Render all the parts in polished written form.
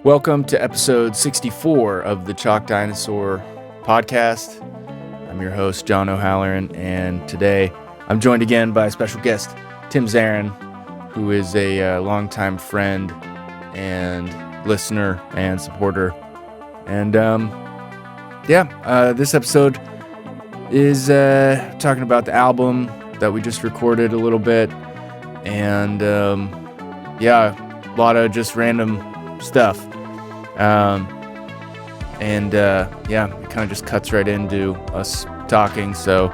Welcome to episode 64 of the Dinosaur podcast. I'm your host, John O'Halloran, and today I'm joined again by a special guest, Tim Zarin, who is a longtime friend and listener and supporter. And this episode is talking about the album that we just recorded a little bit, and a lot of just random stuff. It kind of just cuts right into us talking. So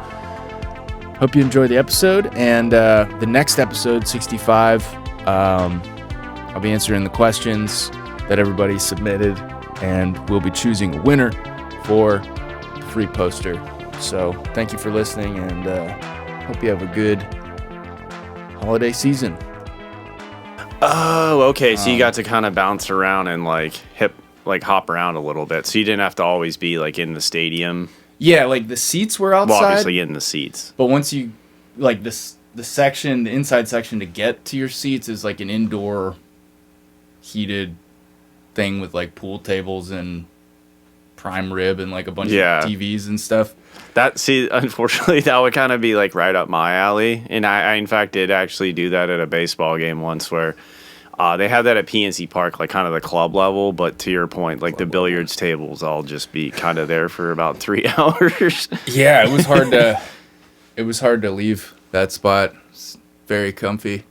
hope you enjoy the episode. And the next episode, 65, I'll be answering the questions that everybody submitted, and we'll be choosing a winner for the free poster. So thank you for listening, and hope you have a good holiday season. Oh, okay. So you got to kind of bounce around and hop around a little bit. So you didn't have to always be in the stadium. Yeah, the seats were outside. Well, obviously in the seats. But once you the inside section to get to your seats is an indoor heated thing with pool tables and prime rib and a bunch of TVs and stuff. Unfortunately, that would kind of be right up my alley. And I in fact did actually do that at a baseball game once where they had that at PNC Park, kind of the club level. But to your point, the billiards tables, I'll just be kind of there for about 3 hours. Yeah, it was hard to leave that spot. It's very comfy.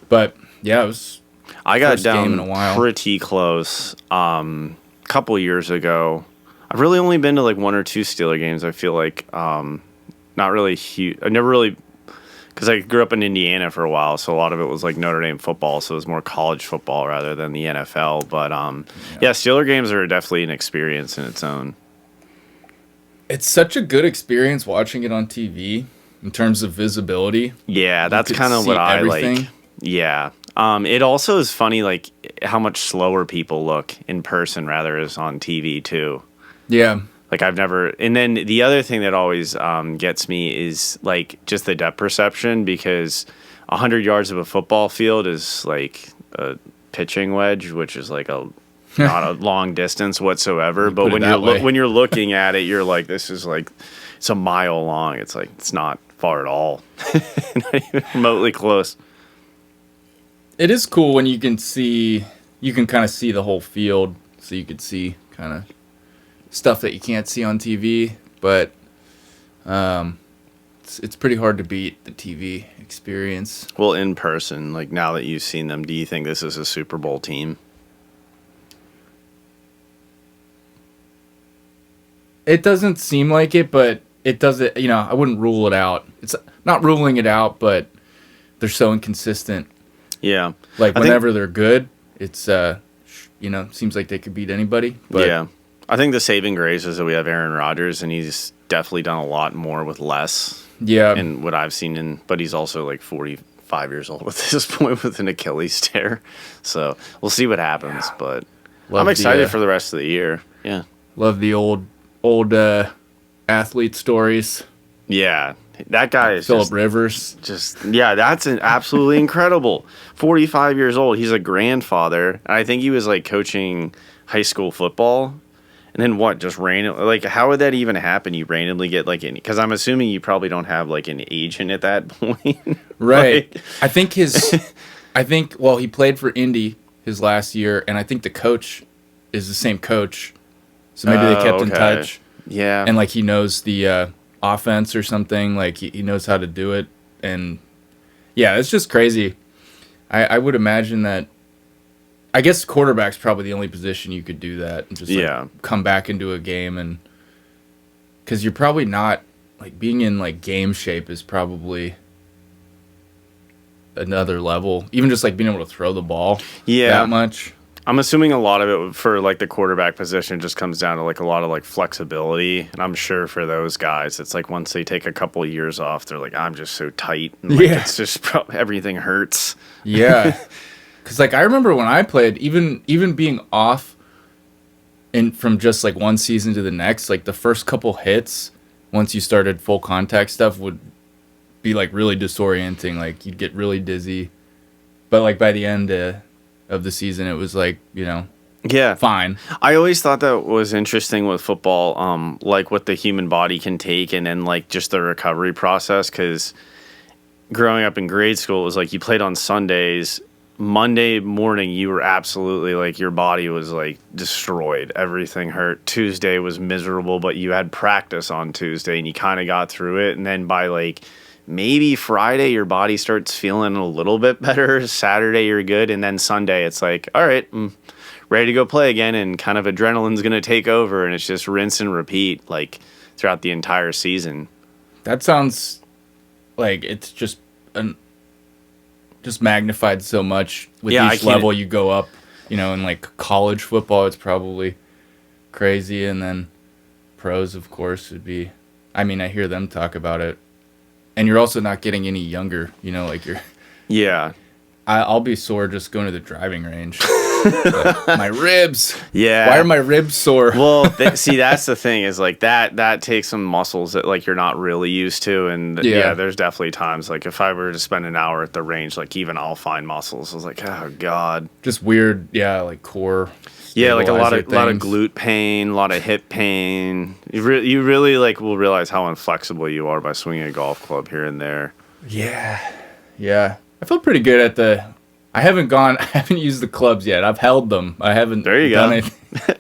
But yeah, it was. I got down pretty close a couple years ago. I've really only been to one or two Steeler games. I feel not really huge. I never really, because I grew up in Indiana for a while, so a lot of it was Notre Dame football, so it was more college football rather than the NFL. But Steeler games are definitely an experience in its own. It's such a good experience watching it on TV in terms of visibility. Yeah, that's kind of what I like. Yeah. It also is funny, how much slower people look in person rather as on TV too. Yeah. And then the other thing that always gets me is just the depth perception, because 100 yards of a football field is a pitching wedge, which is not a long distance whatsoever. But when you're looking at it, you're this is it's a mile long. It's it's not far at all, not even remotely close. It is cool when you can kind of see the whole field, so you could see kind of stuff that you can't see on TV, but it's pretty hard to beat the TV experience. Well, in person, now that you've seen them, do you think this is a Super Bowl team? It doesn't seem like it, but it doesn't, I wouldn't rule it out. It's not ruling it out, but they're so inconsistent. Yeah. Whenever they're good, it's, seems like they could beat anybody. But yeah. I think the saving grace is that we have Aaron Rodgers, and he's definitely done a lot more with less. Yeah. And what I've seen, but he's also 45 years old at this point with an Achilles tear. So we'll see what happens, but I'm excited for the rest of the year. Yeah. Love the old athlete stories. Yeah. That guy is Phillip Rivers. That's absolutely incredible. 45 years old. He's a grandfather. And I think he was coaching high school football. And then what? Just random? How would that even happen? You randomly get because I'm assuming you probably don't have an agent at that point. Right. I think he played for Indy his last year, and I think the coach is the same coach. So maybe they kept in touch. Yeah. And he knows the offense or something. He knows how to do it. And yeah, it's just crazy. I would imagine that. I guess quarterback's probably the only position you could do that and just come back into a game, and because you're probably not being in game shape is probably another level. Even just being able to throw the ball that much. I'm assuming a lot of it for the quarterback position just comes down to a lot of flexibility, and I'm sure for those guys it's once they take a couple of years off, they're I'm just so tight, and it's just everything hurts. Yeah. Because I remember when I played, even being off from just one season to the next, the first couple hits, once you started full contact stuff, would be really disorienting. You'd get really dizzy, but by the end of the season, it was Yeah. fine. I always thought that was interesting with football, like what the human body can take and then like just the recovery process. Because growing up in grade school, it was like you played on Sundays. Monday morning, you were absolutely like your body was like destroyed. Everything hurt. Tuesday was miserable, but you had practice on Tuesday and you kind of got through it. And then by like maybe Friday, your body starts feeling a little bit better. Saturday, you're good. And then Sunday, it's like, all right, ready to go play again, and kind of adrenaline's going to take over, and it's just rinse and repeat like throughout the entire season. That sounds like it's just magnified so much with each level you go up. You know, in like college football, it's probably crazy, and then pros, of course, would be. I mean, I hear them talk about it, and you're also not getting any younger. You know, like you're. Yeah. I'll be sore just going to the driving range. My ribs. Yeah. Why are my ribs sore? Well, see, that's the thing is like that takes some muscles that like you're not really used to. And yeah, there's definitely times like if I were to spend an hour at the range, like even I'll find muscles. I was like, oh God. Just weird. Yeah. Like core. Yeah. Like a lot of glute pain, a lot of hip pain. You really like will realize how inflexible you are by swinging a golf club here and there. Yeah. Yeah. I feel pretty good at I haven't used the clubs yet. I've held them. I haven't done anything.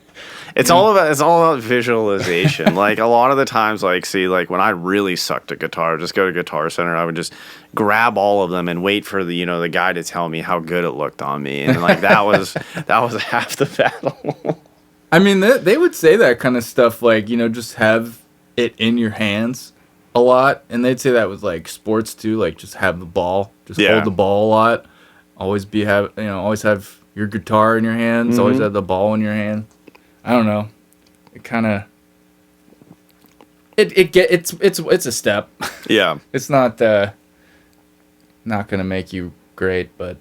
It's all about visualization. Like a lot of the times, like when I really sucked at guitar, just go to Guitar Center. I would just grab all of them and wait for the guy to tell me how good it looked on me, and like that was half the battle. I mean, they would say that kind of stuff, like just have it in your hands a lot, and they'd say that with like sports too, like just have the ball, just hold the ball a lot. Always always have your guitar in your hands. Mm-hmm. Always have the ball in your hand. I don't know. It kind of it's a step. Yeah. It's not gonna make you great, but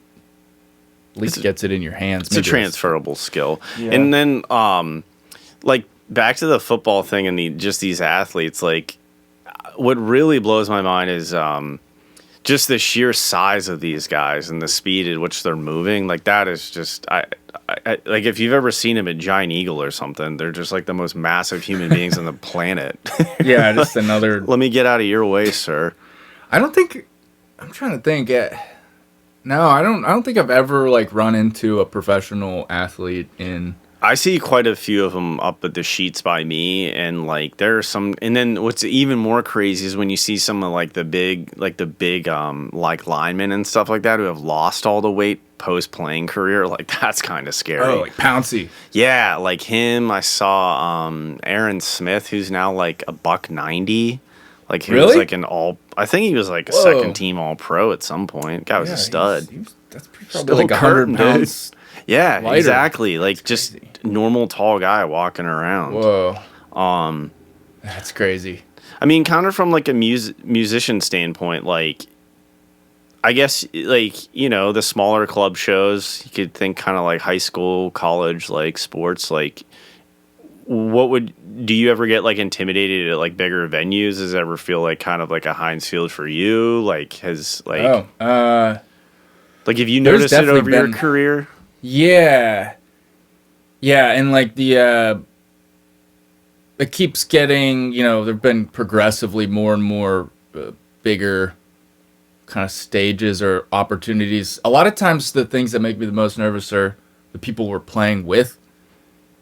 at least gets it in your hands. It's a transferable skill. Yeah. And then like back to the football thing and just these athletes, like what really blows my mind is just the sheer size of these guys and the speed at which they're moving. Like that is just I like if you've ever seen them at Giant Eagle or something, they're just like the most massive human beings on the planet. Yeah, just another. Let me get out of your way, sir. I'm trying to think. No, I don't think I've ever like run into a professional athlete in. I see quite a few of them up at the sheets by me, and like there are some. And then what's even more crazy is when you see some of like the big like linemen and stuff like that who have lost all the weight post playing career. Like that's kind of scary. Oh, like Pouncey. Yeah, like him. I saw Aaron Smith, who's now like $190. Like he was like I think he was like a second team All Pro at some point. Guy was a stud. That's probably like 100 pounds. Yeah, lighter. Exactly. Like just normal tall guy walking around. Whoa. That's crazy. I mean, kind of from like a musician standpoint, like I guess like, the smaller club shows, you could think kind of like high school, college, like sports, like do you ever get like intimidated at like bigger venues? Does it ever feel like kind of like a Heinz Field for you? Like has like like have you noticed it over your career? Yeah, and like it keeps getting, there've been progressively more and more bigger kind of stages or opportunities. A lot of times the things that make me the most nervous are the people we're playing with,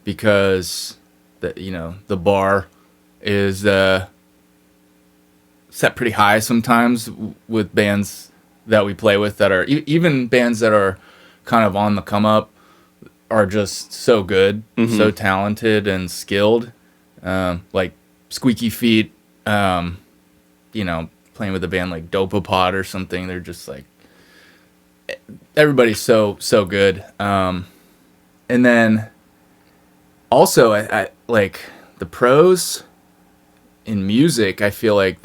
because the bar is set pretty high sometimes with bands that we play with that are even bands that are kind of on the come up are just so good, so talented and skilled. Like Squeaky Feet, playing with a band like Dopapod or something. They're just like, everybody's so good. And then also I like the pros in music. I feel like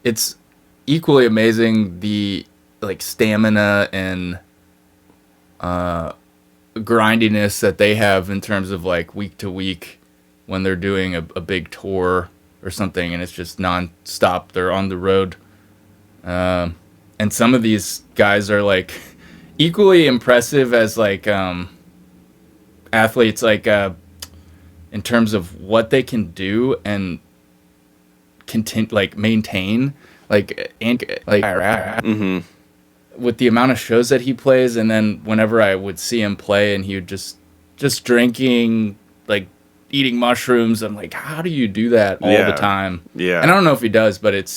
it's equally amazing, the like stamina and grindiness that they have in terms of like week to week when they're doing a big tour or something, and it's just non-stop. They're on the road. And some of these guys are like equally impressive as like athletes, like in terms of what they can do and maintain, Mm-hmm. with the amount of shows that he plays, and then whenever I would see him play and he would just drinking, like eating mushrooms, I'm like, how do you do that all the time? Yeah. And I don't know if he does, but it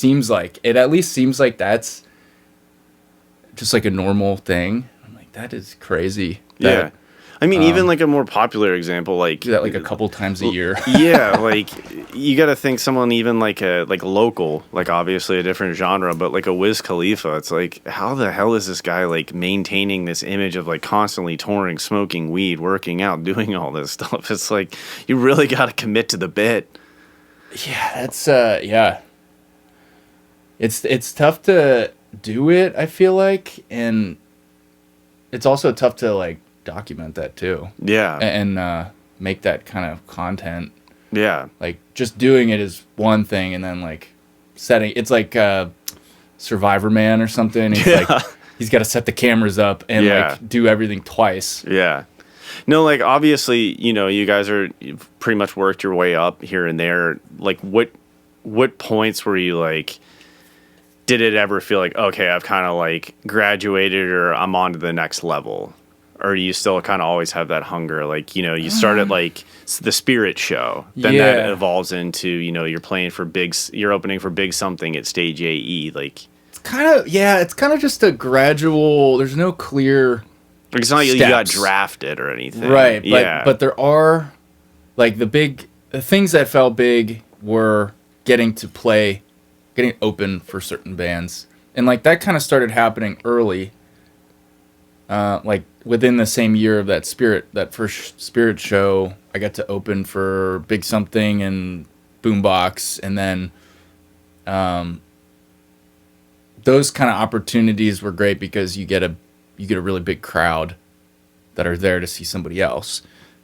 at least seems like that's just like a normal thing. I'm like, that is crazy. Yeah. I mean, even like a more popular example, like Do that like a couple times a year. Yeah, like you got to think someone even like local, like obviously a different genre, but like a Wiz Khalifa. It's like, how the hell is this guy like maintaining this image of like constantly touring, smoking weed, working out, doing all this stuff? It's like you really got to commit to the bit. Yeah, that's yeah. It's tough to do it, I feel like, and it's also tough to like document that too. Yeah. And make that kind of content. Yeah. Like just doing it is one thing, and then like it's like Survivor Man or something. He's like he's got to set the cameras up and like do everything twice. Yeah. No, like obviously, you guys you've pretty much worked your way up here and there. Like what points were you like, did it ever feel like, okay, I've kind of like graduated or I'm on to the next level? Or do you still kind of always have that hunger? Like, you started like the Spirit Show. Then that evolves into, you're opening for big something at Stage AE. Like, it's kind of just a gradual, there's no clear it's not like you got drafted or anything. Right. But there are like the things that felt big were getting open for certain bands. And like that kind of started happening early. Like within the same year of that first Spirit show, I got to open for Big Something and Boombox, and then those kind of opportunities were great because you get a really big crowd that are there to see somebody else.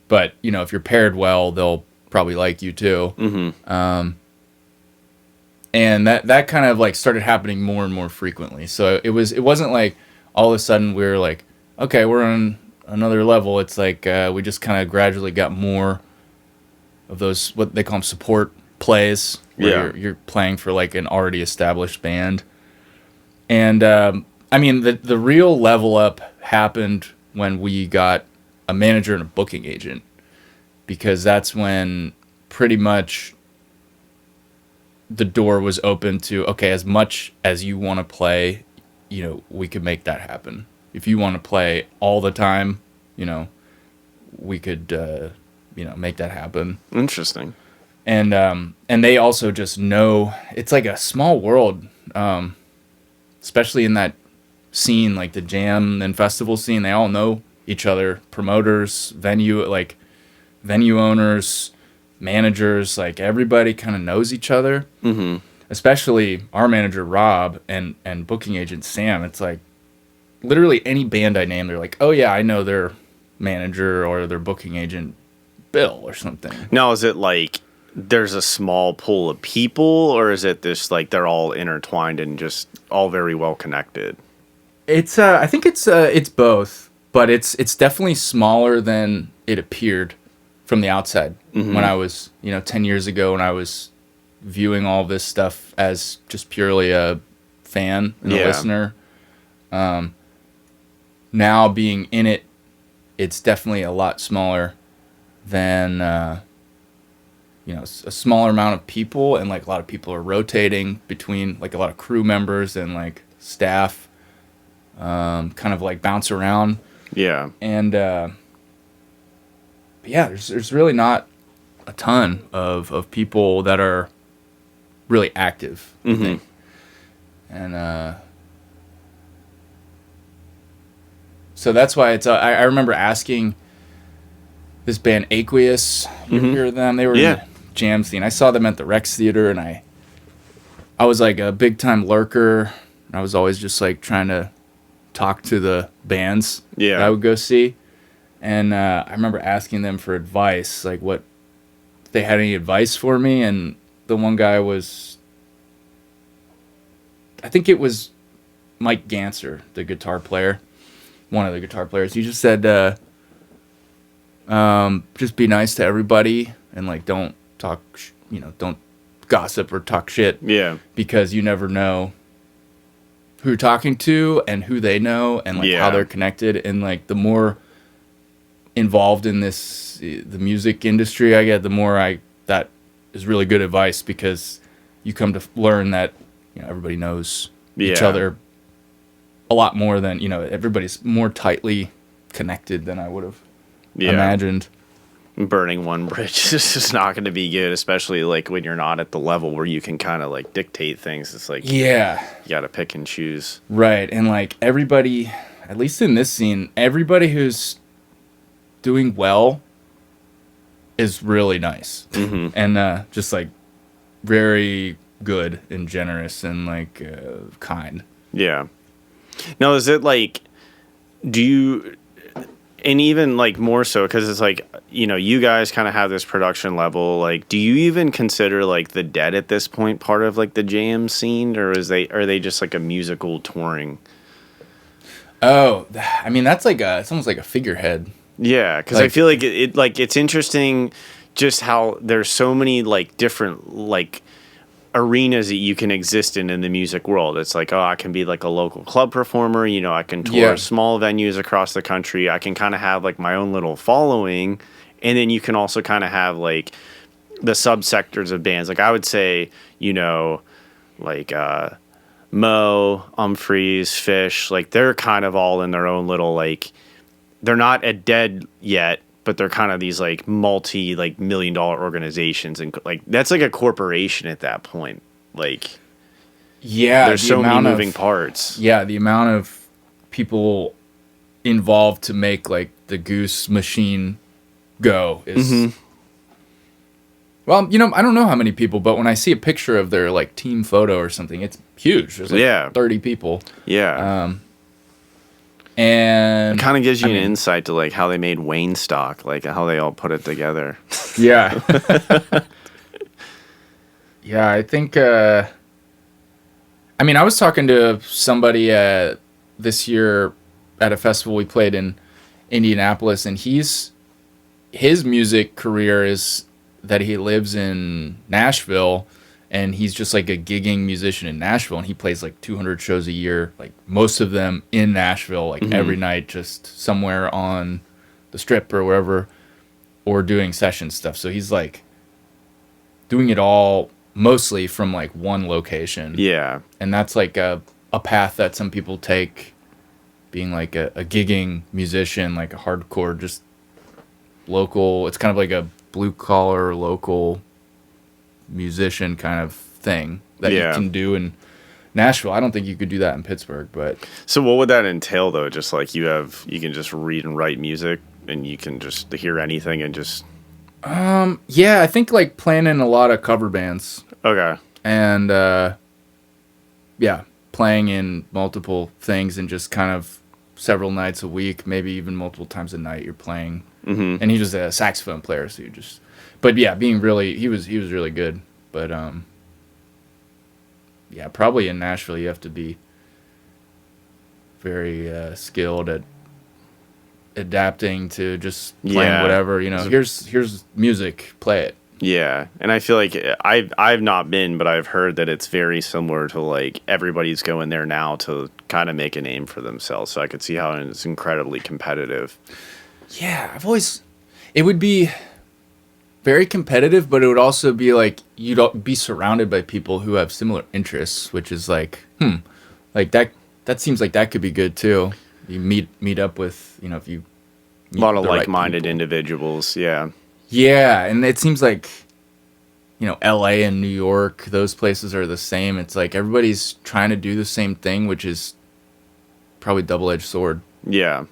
But if you're paired well, they'll probably like you too. Mm-hmm. And that kind of like started happening more and more frequently. So it wasn't like all of a sudden we were like, okay, we're on another level. It's like we just kind of gradually got more of those, what they call them, support plays, where you're playing for like an already established band. And I mean, the real level up happened when we got a manager and a booking agent, because that's when pretty much the door was open to, okay, as much as you want to play, we could make that happen. If you want to play all the time, we could, make that happen. Interesting. And they also just know, it's like a small world, especially in that scene, like the jam and festival scene. They all know each other, promoters, venue owners, managers, like everybody kind of knows each other. Mm-hmm. Especially our manager, Rob, and booking agent, Sam. It's like, literally any band I name, they're like, oh yeah, I know their manager or their booking agent, Bill, or something. Now, is it like there's a small pool of people, or is it this like they're all intertwined and just all very well connected? It's I think it's both, but it's definitely smaller than it appeared from the outside. Mm-hmm. When I was 10 years ago, when I was viewing all this stuff as just purely a fan and a listener. Now being in it, it's definitely a lot smaller than a smaller amount of people, and like a lot of people are rotating between, like a lot of crew members and like staff, kind of like bounce around. Yeah. And there's really not a ton of people that are really active. Mm-hmm. I think. And so that's why it's. I remember asking this band Aqueous. You hear them? They were in the jam scene. I saw them at the Rex Theater, and I was like a big time lurker. I was always just like trying to talk to the bands that I would go see. And I remember asking them for advice, like what if they had any advice for me. And the one guy was, I think it was Mike Ganser, the guitar player. One of the guitar players. He just said, Just be nice to everybody and like don't talk, don't gossip or talk shit. Yeah. Because you never know who you're talking to and who they know and like how they're connected. And like the more involved in the music industry I get, the more that is really good advice, because you come to learn that everybody knows each other a lot more than everybody's more tightly connected than I would have imagined. Burning one bridge is just not going to be good, especially like when you're not at the level where you can kind of like dictate things. It's like you got to pick and choose, right? And like everybody, at least in this scene, everybody who's doing well is really nice, and just like very good and generous and like kind. Yeah. Now, is it like, do you, and even like more so because it's like, you guys kind of have this production level, like, do you even consider like the Dead at this point part of like the jam scene, or are they just like a musical touring? Oh, I mean, that's like it's almost like a figurehead. Yeah, because I feel like it's interesting just how there's so many like different like arenas that you can exist in the music world. It's like, I can be like a local club performer, I can tour small venues across the country. I can kind of have like my own little following, and then you can also kind of have like the subsectors of bands. Like I would say, like Mo, Umphreys, Fish, like they're kind of all in their own little like, they're not a Dead yet, but they're kind of these like multi like $1 million organizations, and like that's like a corporation at that point. Like, there's so many moving parts. Yeah, the amount of people involved to make like the Goose machine go is. Well, I don't know how many people, but when I see a picture of their like team photo or something, it's huge. There's like 30 people. Yeah. And it kind of gives you an insight to like how they made Wayne Stock, like how they all put it together. Yeah. Yeah, I think I was talking to somebody this year at a festival we played in Indianapolis, and his music career is that he lives in Nashville, and he's just like a gigging musician in Nashville, and he plays like 200 shows a year, like most of them in Nashville, like every night, just somewhere on the Strip or wherever, or doing session stuff. So he's like doing it all mostly from like one location. Yeah. And that's like a path that some people take, being like a gigging musician, like a hardcore, just local. It's kind of like a blue collar local musician kind of thing that you can do in Nashville. I don't think you could do that in Pittsburgh, but so what would that entail though? Just like you can just read and write music, and you can just hear anything and just I think like playing in a lot of cover bands. Okay. And playing in multiple things, and just kind of several nights a week, maybe even multiple times a night you're playing. And he was a saxophone player, so being really, he was really good. But probably in Nashville you have to be very skilled at adapting to just playing whatever. Here's music, play it. Yeah, and I feel like I've not been, but I've heard that it's very similar to like everybody's going there now to kind of make a name for themselves. So I could see how it's incredibly competitive. Yeah, it would be very competitive, but it would also be like you'd be surrounded by people who have similar interests, which is like, like that seems like that could be good too. You meet up with, if you meet a lot of like-minded individuals, yeah. Yeah, and it seems like, LA and New York, those places are the same. It's like everybody's trying to do the same thing, which is probably double-edged sword. Yeah.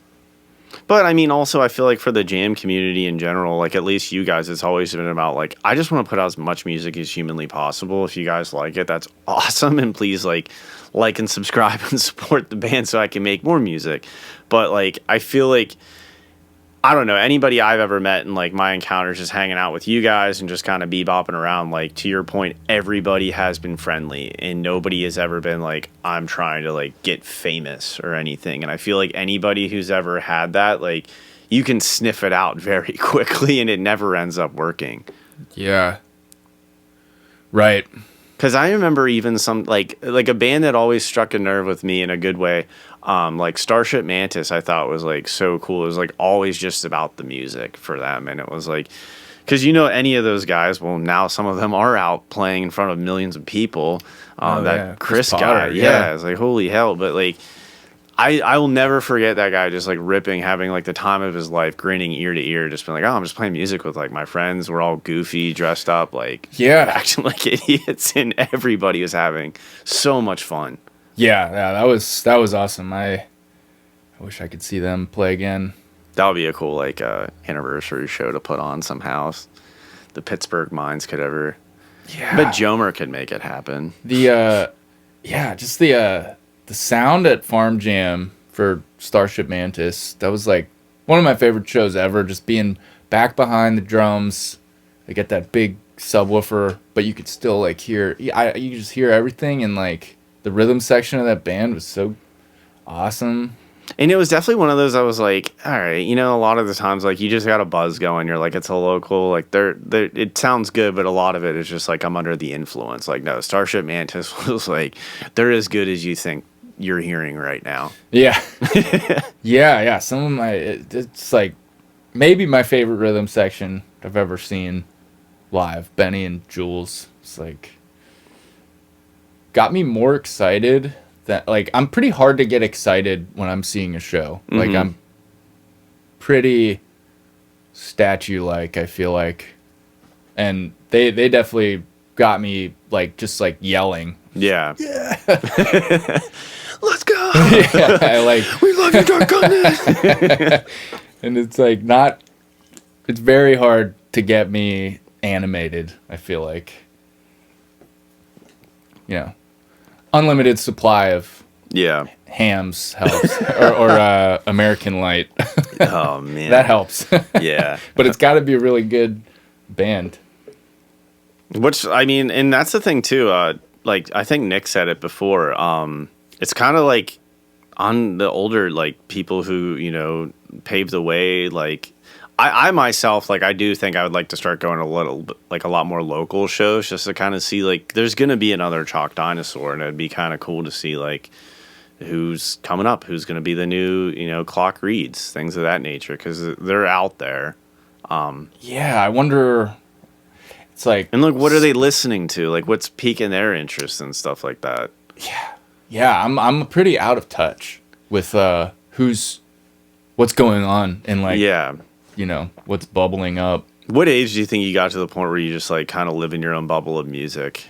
But I mean, also, I feel like for the jam community in general, like at least you guys, it's always been about like, I just want to put out as much music as humanly possible. If you guys like it, that's awesome. And please like and subscribe and support the band so I can make more music. But like, I feel like, I don't know, anybody I've ever met in like my encounters just hanging out with you guys and just kind of bebopping around, like to your point, everybody has been friendly and nobody has ever been like, I'm trying to like get famous or anything. And I feel like anybody who's ever had that, like you can sniff it out very quickly and it never ends up working. Yeah. Right. Because I remember even some like a band that always struck a nerve with me in a good way, like Starship Mantis. I thought was like so cool. It was like always just about the music for them, and it was like, because any of those guys. Well, now some of them are out playing in front of millions of people. Chris guy, yeah, it's like holy hell. But like, I will never forget that guy just like ripping, having like the time of his life, grinning ear to ear, just being like, oh, I'm just playing music with like my friends. We're all goofy, dressed up, like acting like idiots, and everybody was having so much fun. Yeah, that was awesome. I wish I could see them play again. That would be a cool like anniversary show to put on somehow. The Pittsburgh Minds could ever. Yeah, but Jomer could make it happen. The sound at Farm Jam for Starship Mantis, that was like one of my favorite shows ever. Just being back behind the drums, they get that big subwoofer, but you could still like hear. You could just hear everything, and like the rhythm section of that band was so awesome. And it was definitely one of those I was like, all right, a lot of the times like you just got a buzz going. You're like, it's a local, like they're it sounds good, but a lot of it is just like I'm under the influence. Like no, Starship Mantis was like they're as good as you think you're hearing right now. Yeah. yeah. Some of it's like maybe my favorite rhythm section I've ever seen live. Benny and Jules. It's like got me more excited that like I'm pretty hard to get excited when I'm seeing a show. Mm-hmm. Like I'm pretty statue like, I feel like. And they definitely got me like just like yelling. Yeah. Let's go. We love you, Dark Goddess. And it's like it's very hard to get me animated, I feel like. Unlimited supply of hams helps. or American Light. Oh man. That helps. Yeah. But it's gotta be a really good band. Which I mean, and that's the thing too, like I think Nick said it before, it's kind of like on the older like people who paved the way. Like I myself, like I do think I would like to start going a lot more local shows just to kind of see like there's gonna be another Chalk Dinosaur, and it'd be kind of cool to see like who's coming up, who's gonna be the new Clock Reeds, things of that nature, because they're out there. I wonder. It's like, and look, what are they listening to? Like what's piquing their interest and stuff like that. Yeah, I'm pretty out of touch with what's going on and like what's bubbling up. What age do you think you got to the point where you just like kind of live in your own bubble of music?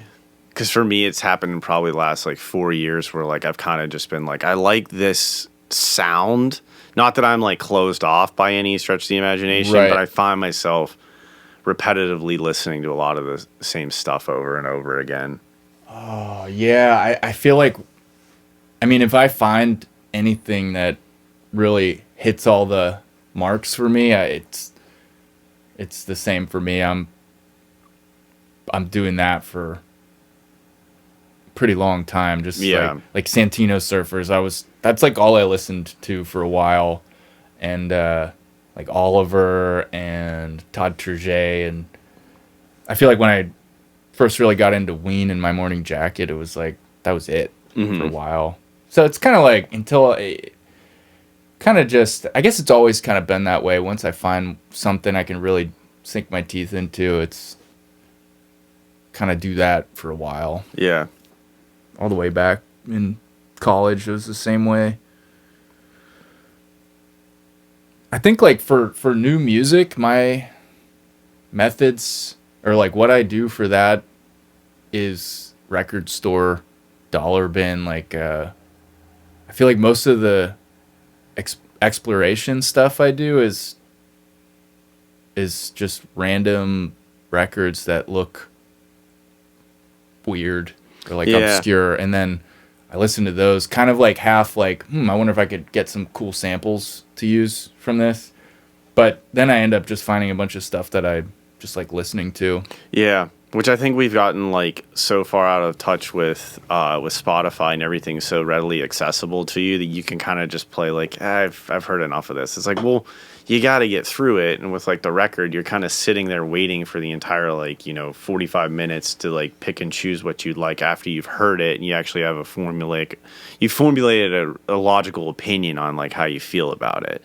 Because for me, it's happened in probably the last like 4 years where like I've kind of just been like, I like this sound. Not that I'm like closed off by any stretch of the imagination, but I find myself repetitively listening to a lot of the same stuff over and over again. Oh yeah, I feel like, I mean, if I find anything that really hits all the marks for me, it's the same for me. I'm doing that for a pretty long time. Just like Santino Surfers. That's like all I listened to for a while, and like Oliver and Todd Terje, and I feel like when I first really got into Ween and My Morning Jacket, it was like that was it for a while. So it's kind of like until I guess it's always kind of been that way. Once I find something I can really sink my teeth into, it's kind of do that for a while. Yeah. All the way back in college, it was the same way. I think like for new music, my methods or like what I do for that is record store, dollar bin. Like I feel like most of the exploration stuff I do is just random records that look weird or like obscure, and then I listen to those kind of like half like, I wonder if I could get some cool samples to use from this. But then I end up just finding a bunch of stuff that I just like listening to. Yeah. Which I think we've gotten like so far out of touch with Spotify and everything so readily accessible to you that you can kind of just play like I've heard enough of this. It's like, well, you got to get through it, and with like the record, you're kind of sitting there waiting for the entire 45 minutes to like pick and choose what you'd like after you've heard it, and you actually have you formulated a logical opinion on like how you feel about it.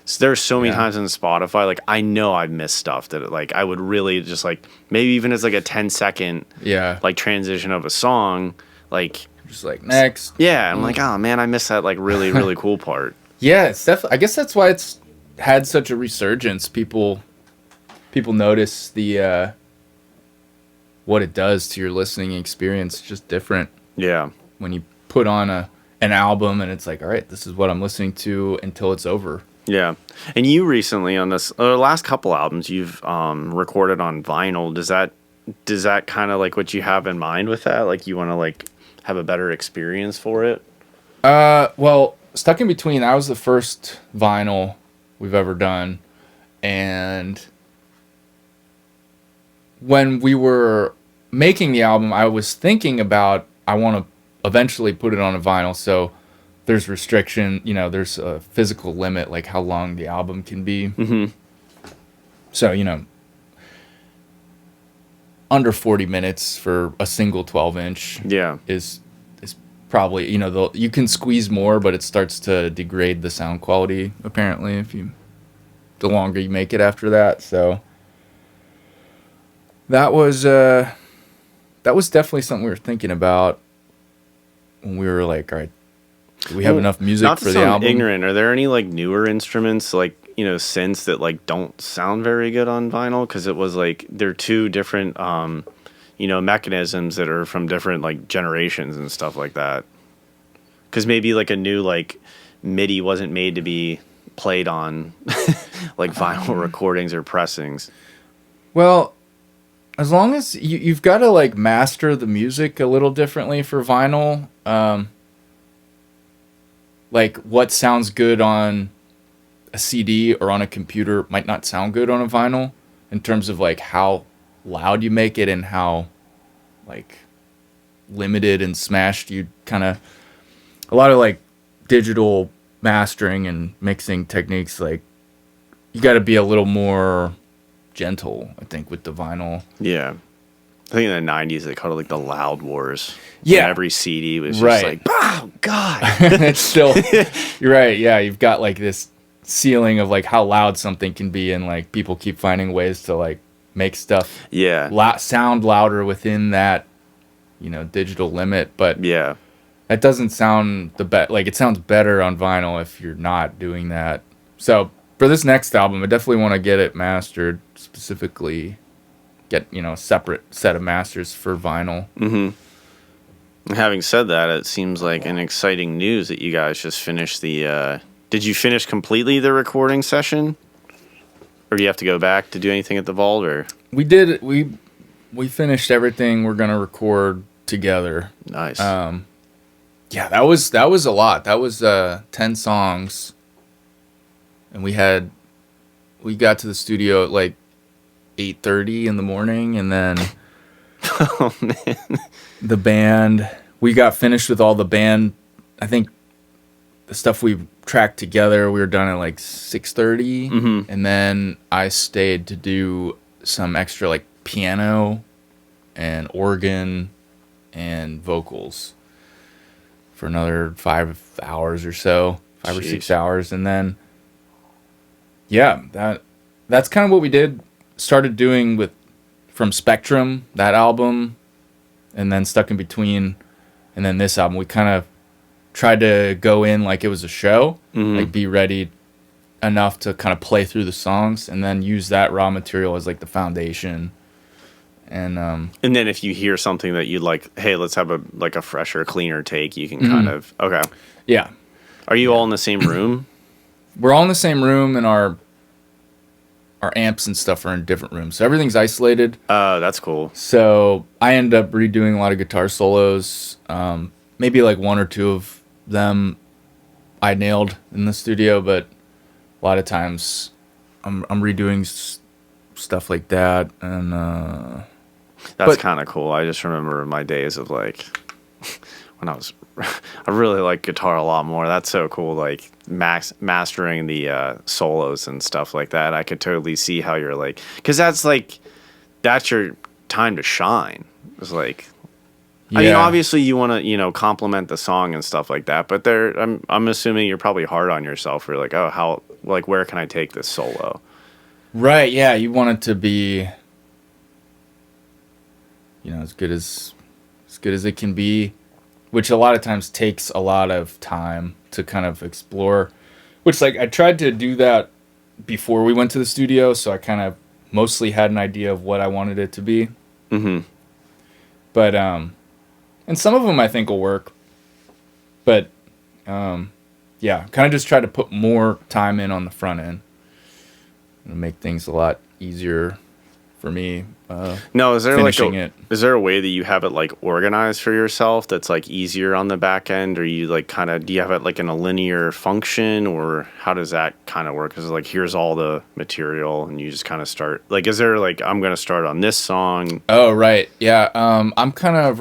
So there's so many times on Spotify, like I know I've missed stuff that like I would really just like maybe even as like a 10-second like transition of a song, like just like next. Yeah, I'm like, oh man, I missed that like really really cool part. Yeah, it's definitely. I guess that's why it's had such a resurgence. People notice the what it does to your listening experience. It's just different. Yeah, when you put on an album and it's like, all right, this is what I'm listening to until it's over. Yeah, and you recently on this last couple albums you've recorded on vinyl. Does that kind of like what you have in mind with that? Like you want to like have a better experience for it? Well, Stuck in Between, that was the first vinyl we've ever done, and when we were making the album, I was thinking about I want to eventually put it on a vinyl, so there's restriction, there's a physical limit, like how long the album can be. Mm-hmm. So, under 40 minutes for a single 12-inch is probably, you can squeeze more, but it starts to degrade the sound quality, apparently, the longer you make it after that. So that was definitely something we were thinking about when we were like, all right, do we have enough music for the album? Ignorant. Are there any like newer instruments like synths that like don't sound very good on vinyl? Because it was like they're two different mechanisms that are from different like generations and stuff like that. Because maybe like a new like MIDI wasn't made to be played on like vinyl recordings or pressings. Well, as long as you've got to like master the music a little differently for vinyl. Like what sounds good on a CD or on a computer might not sound good on a vinyl in terms of like how loud you make it and how like limited and smashed you kind of, a lot of like digital mastering and mixing techniques, like you got to be a little more gentle, I think, with the vinyl. Yeah. I think in the 90s they called it like the Loud Wars. Yeah. And every CD was just like, oh, God. It's still, you're right. Yeah. You've got like this ceiling of like how loud something can be, and like people keep finding ways to like make stuff sound louder within that, digital limit. But yeah, that doesn't sound the best. Like it sounds better on vinyl if you're not doing that. So for this next album, I definitely want to get it mastered, specifically get a separate set of masters for vinyl. Mm-hmm. Having said that, it seems like an exciting news that you guys just finished the did you finish completely the recording session, or do you have to go back to do anything at the vault? Or we did. We finished everything we're gonna record together. Nice. Yeah, that was a lot. That was 10 songs, and we got to the studio at like 8:30 in the morning, and then oh man, the band, we got finished with all the band. I think the stuff we tracked together, we were done at like 6:30, mm-hmm. and then I stayed to do some extra like piano and organ and vocals for another 5 hours or so, 5 or 6 hours, and then that's kind of what we did. Started doing from Spectrum, that album, and then Stuck in Between, and then this album. We kind of tried to go in like it was a show, mm-hmm. like be ready enough to kind of play through the songs, and then use that raw material as like the foundation. And then if you hear something that you'd like, hey, let's have a fresher, cleaner take, you can mm-hmm. kind of Yeah. Are you all in the same room? We're all in the same room, and our amps and stuff are in different rooms, so everything's isolated. That's cool. So I end up redoing a lot of guitar solos. Maybe like one or two of them I nailed in the studio, but a lot of times I'm redoing stuff like that. And That's kind of cool. I just remember my days of like when I really like guitar a lot more. That's so cool. Like mastering the solos and stuff like that. I could totally see how you're like, because that's your time to shine. It's like, I mean, obviously you want to, compliment the song and stuff like that, but I'm assuming you're probably hard on yourself. You're like, oh, how, like, where can I take this solo? Right. Yeah. You want it to be, as good as it can be, which a lot of times takes a lot of time to kind of explore, which like I tried to do that before we went to the studio. So I kind of mostly had an idea of what I wanted it to be. Mm-hmm. But, and some of them I think will work, but, yeah, kind of just try to put more time in on the front end and make things a lot easier for me. No, is there is there a way that you have it like organized for yourself that's like easier on the back end, or you like kind of, do you have it like in a linear function, or how does that kind of work? Because like here's all the material and you just kind of start, like, is there like, I'm gonna start on this song? Oh right, yeah. I'm kind of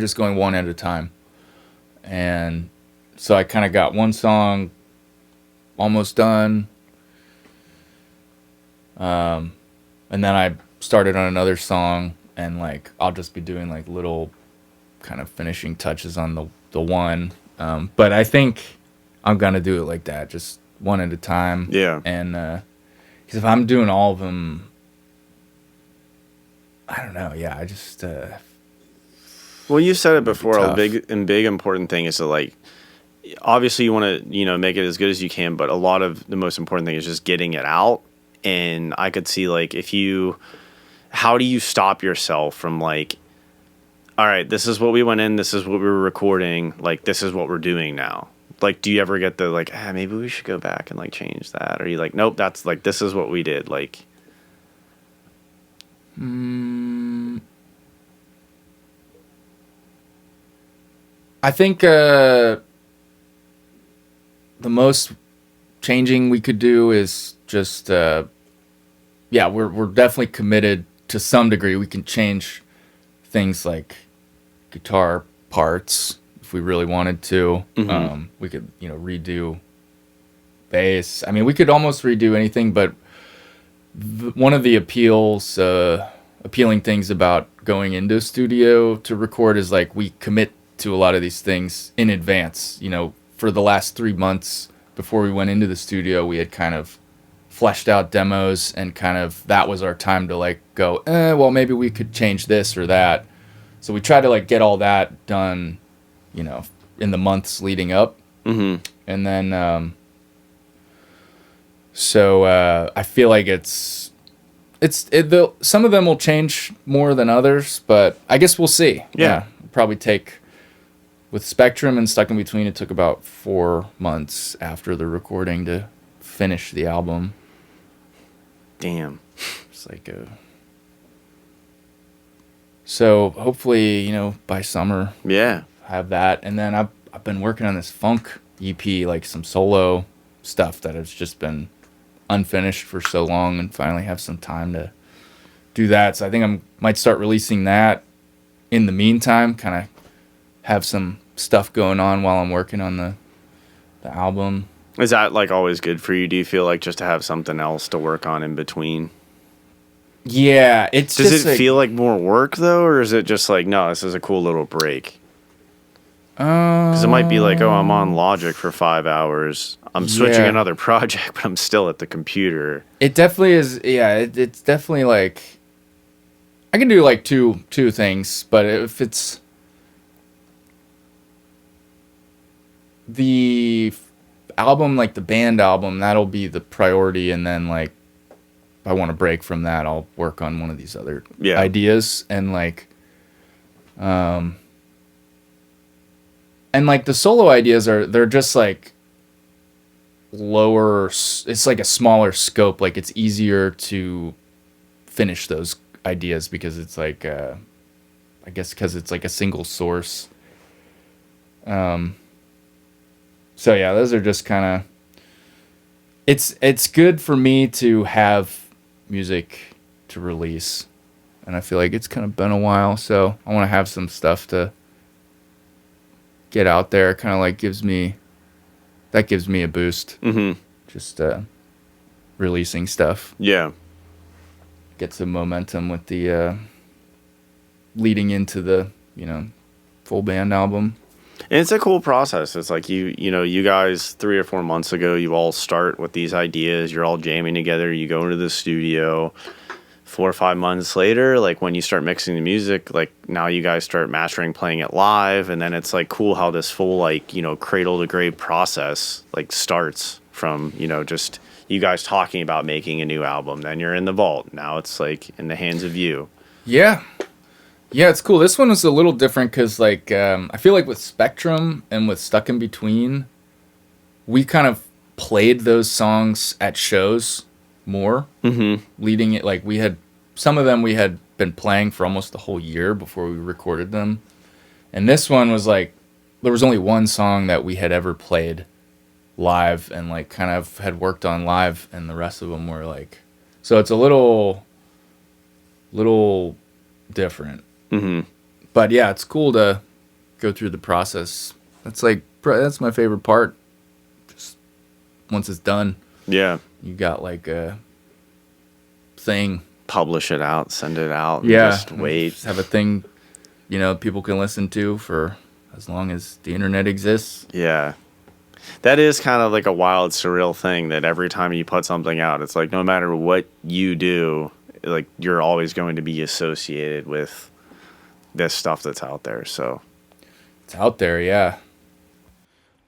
just going one at a time, and so I kind of got one song almost done, and then I started on another song, and like I'll just be doing like little kind of finishing touches on the one, but I think I'm gonna do it like that, just one at a time. Yeah. And because if I'm doing all of them, I don't know. Yeah, I just well, you said it before. tough. A big important thing is to like, obviously you want to make it as good as you can, but a lot of the most important thing is just getting it out. And I could see like how do you stop yourself from like, all right, this is what we went in, this is what we were recording, like this is what we're doing now. Like, do you ever get the like, maybe we should go back and like change that? Or are you like, nope, that's like, this is what we did. Like, I think the most changing we could do is just we're definitely committed to some degree. We can change things like guitar parts if we really wanted to. Mm-hmm. We could redo bass. I mean, we could almost redo anything, but one of the appealing things about going into a studio to record is like we commit to a lot of these things in advance. For the last 3 months before we went into the studio, we had kind of fleshed out demos, and kind of that was our time to like go, well, maybe we could change this or that. So we try to like get all that done, in the months leading up. Mm-hmm. And then, so I feel like some of them will change more than others, but I guess we'll see. Yeah. Probably take, with Spectrum and Stuck in Between, it took about 4 months after the recording to finish the album. Damn. It's like so hopefully, by summer, Yeah. have that. And then I've been working on this funk EP, like some solo stuff that has just been unfinished for so long, and finally have some time to do that. So I think I might start releasing that in the meantime, kind of have some stuff going on while I'm working on the album. Is that like always good for you? Do you feel like just to have something else to work on in between? Yeah, it's Does just it feel like more work though, or is it just like, no, this is a cool little break? Because it might be like, oh, I'm on Logic for 5 hours. I'm switching another project, but I'm still at the computer. It definitely is. Yeah, it's definitely like I can do like two things, but if it's the album, like the band album, that'll be the priority, and then like if I want to break from that, I'll work on one of these other ideas, and like and like the solo ideas they're just like lower, it's like a smaller scope, like it's easier to finish those ideas because it's like I guess because it's like a single source. So yeah, those are just kind of, it's good for me to have music to release. and I feel like it's kind of been a while, so I want to have some stuff to get out there. Kind of like gives me a boost. Mm-hmm. Just releasing stuff. Yeah. Get some momentum with the leading into the full band album. And it's a cool process. It's like you guys 3 or 4 months ago, you all start with these ideas. You're all jamming together. You go into the studio. 4 or 5 months later, like when you start mixing the music, like now you guys start mastering, playing it live, and then it's like cool how this full cradle to grave process like starts from just you guys talking about making a new album. Then you're in the vault. Now it's like in the hands of you. Yeah. Yeah, it's cool. This one was a little different because, like, I feel like with Spectrum and with Stuck in Between, we kind of played those songs at shows more. Mm-hmm. Leading it, like, some of them we had been playing for almost the whole year before we recorded them. And this one was like, there was only one song that we had ever played live and, like, kind of had worked on live, and the rest of them were, like, so it's a little different. Mm-hmm. But yeah, it's cool to go through the process. That's my favorite part. Just once it's done, Yeah. you got like a thing. Publish it out, send it out. And Yeah, just wait. Just have a thing, people can listen to for as long as the internet exists. Yeah. That is kind of like a wild, surreal thing that every time you put something out, it's like no matter what you do, like you're always going to be associated with this stuff that's out there. So it's out there, yeah.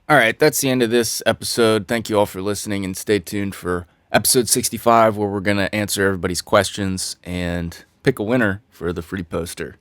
All right, that's the end of this episode. Thank you all for listening, and stay tuned for episode 65, where we're going to answer everybody's questions and pick a winner for the free poster.